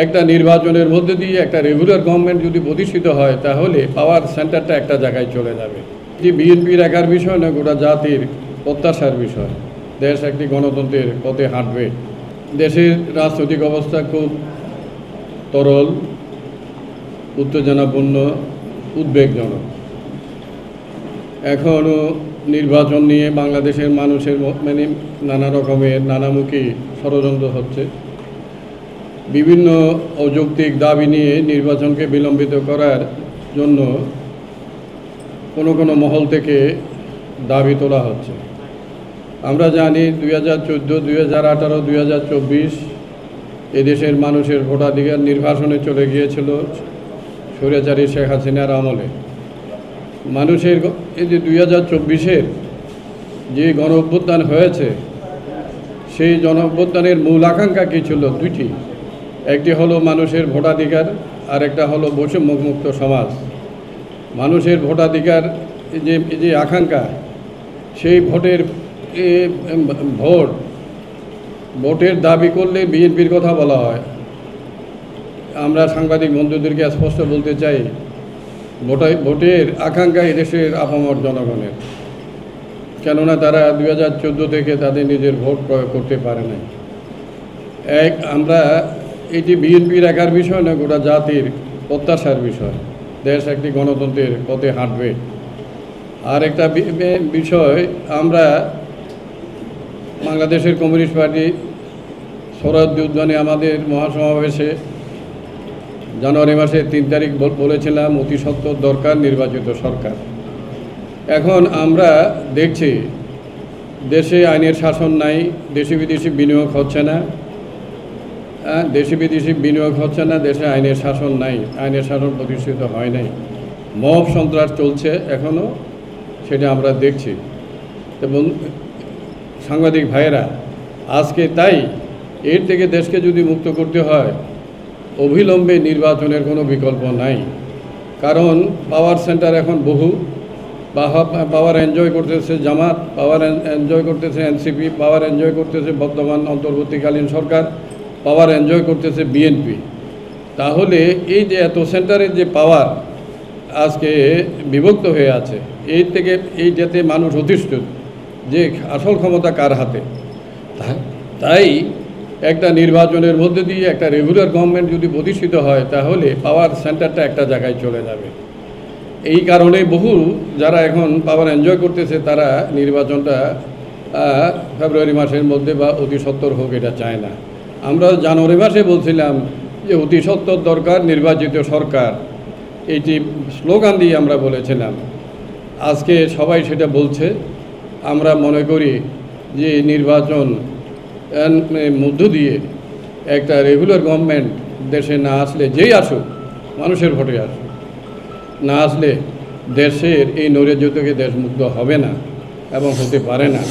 একটা নির্বাচনের মধ্যে দিয়ে একটা রেগুলার গভর্নমেন্ট যদি প্রতিষ্ঠিত হয় তাহলে পাওয়ার সেন্টারটা একটা জায়গায় চলে যাবে। এটি বিএনপির একার বিষয় না, গোটা জাতির প্রত্যাশার বিষয়। দেশ একটি গণতন্ত্রের পথে হাঁটবে। দেশের রাজনৈতিক অবস্থা খুব তরল, উত্তেজনাপূর্ণ, উদ্বেগজনক। এখনও নির্বাচন নিয়ে বাংলাদেশের মানুষের মানে নানা রকমের নানামুখী ষড়যন্ত্র হচ্ছে। বিভিন্ন অযৌক্তিক দাবি নিয়ে নির্বাচনকে বিলম্বিত করার জন্য কোনো মহল থেকে দাবি তোলা হচ্ছে। আমরা জানি 2014, 2018, 2024 এদেশের মানুষের ভোটাধিকার নির্বাচনে চলে গিয়েছিল স্বৈরাচারী শেখ হাসিনার আমলে। মানুষের এই যে 2024-এর যে গণ অভ্যুত্থান হয়েছে, সেই জন অভ্যুত্থানের মূল আকাঙ্ক্ষা কী ছিল? দুইটি। একটি হলো মানুষের ভোটাধিকার, আর একটা হলো বৈষম্যমুক্ত সমাজ। মানুষের ভোটাধিকার যে আকাঙ্ক্ষা, সেই ভোটের দাবি করলে বিএনপির কথা বলা হয়। আমরা সাংবাদিক বন্ধুদেরকে স্পষ্ট বলতে চাই, ভোটের আকাঙ্ক্ষা এদেশের আপামর জনগণের, কেননা তারা 2014 থেকে তাদের নিজের ভোট প্রয়োগ করতে পারে নাই। আমরা এটি বিএনপির একার বিষয় না, গোটা জাতির প্রত্যাশার বিষয়। দেশ একটি গণতন্ত্রের পথে হাঁটবে। আর একটা বিষয়, আমরা বাংলাদেশের কমিউনিস্ট পার্টি সোহরাওয়ার্দী উদ্যানে আমাদের মহাসমাবেশে জানুয়ারি মাসের 3 তারিখ বলেছিলাম অতি সত্বর দরকার নির্বাচিত সরকার। এখন আমরা দেখছি দেশে আইনের শাসন নাই, দেশি বিদেশি বিনিয়োগ হচ্ছে না, দেশে আইনের শাসন নাই, আইনের শাসন প্রতিষ্ঠিত হয় নাই, মব সন্ত্রাস চলছে এখনও, সেটা আমরা দেখছি। এবং সাংবাদিক ভাইয়েরা, আজকে তাই এর থেকে দেশকে যদি মুক্ত করতে হয়, অবিলম্বে নির্বাচনের কোনো বিকল্প নাই। কারণ পাওয়ার সেন্টার এখন বহু, পাওয়ার এনজয় করতেছে জামাত, পাওয়ার এনজয় করতেছে এনসিপি, পাওয়ার এনজয় করতেছে বর্তমান অন্তর্বর্তীকালীন সরকার, পাওয়ার এনজয় করতেছে বিএনপি। তাহলে এই যে এত সেন্টারের যে পাওয়ার আজকে বিভক্ত হয়ে আছে, এইটাতে মানুষ অতিষ্ঠ যে আসল ক্ষমতা কার হাতে। তাই একটা নির্বাচনের মধ্যে দিয়ে একটা রেগুলার গভর্নমেন্ট যদি প্রতিষ্ঠিত হয় তাহলে পাওয়ার সেন্টারটা একটা জায়গায় চলে যাবে। এই কারণে বহু যারা এখন পাওয়ার এনজয় করতেছে, তারা নির্বাচনটা ফেব্রুয়ারি মাসের মধ্যে বা অতি সত্বর হোক এটা চায় না। আমরা জানুয়ারি মাসে বলছিলাম যে অতি সত্বর দরকার নির্বাচিত সরকার, এইটি স্লোগান দিয়ে আমরা বলেছিলাম। আজকে সবাই সেটা বলছে। আমরা মনে করি যে নির্বাচন মধ্য দিয়ে একটা রেগুলার গভর্নমেন্ট দেশে না আসলে, যেই আসুক মানুষের ভোটে আসুক, না আসলে দেশের এই নৈরাজ্য থেকে দেশ মুক্ত হবে না এবং হতে পারে না।